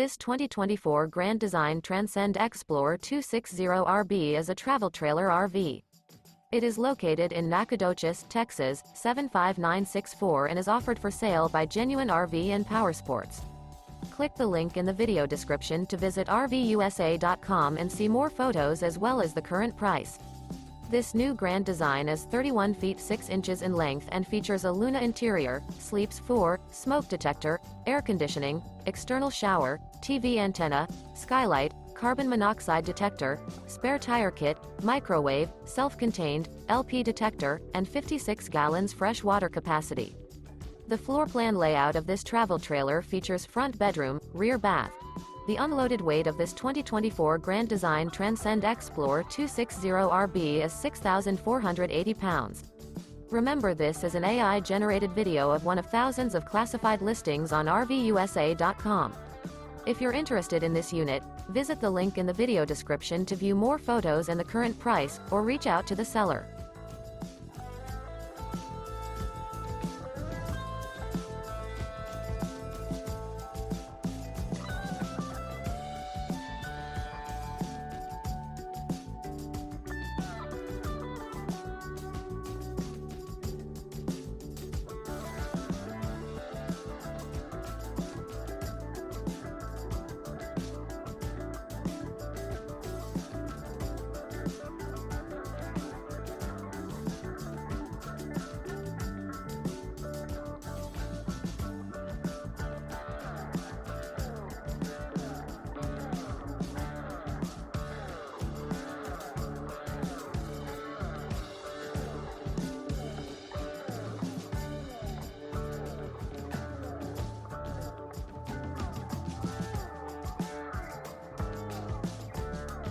This 2024 Grand Design Transcend Xplor 260RB is a travel trailer RV. It is located in Nacogdoches, Texas, 75964 and is offered for sale by Genuine RV and Powersports. Click the link in the video description to visit RVUSA.com and see more photos as well as the current price. This new Grand Design is 31 feet 6 inches in length and features a Luna interior, sleeps 4, smoke detector, air conditioning, external shower, TV antenna, skylight, carbon monoxide detector, spare tire kit, microwave, self-contained, LP detector, and 56 gallons fresh water capacity. The floor plan layout of this travel trailer features front bedroom, rear bath. The unloaded weight of this 2024 Grand Design Transcend Xplor 260RB is 6,480 pounds. Remember, this is an AI-generated video of one of thousands of classified listings on RVUSA.com. If you're interested in this unit, visit the link in the video description to view more photos and the current price, or reach out to the seller.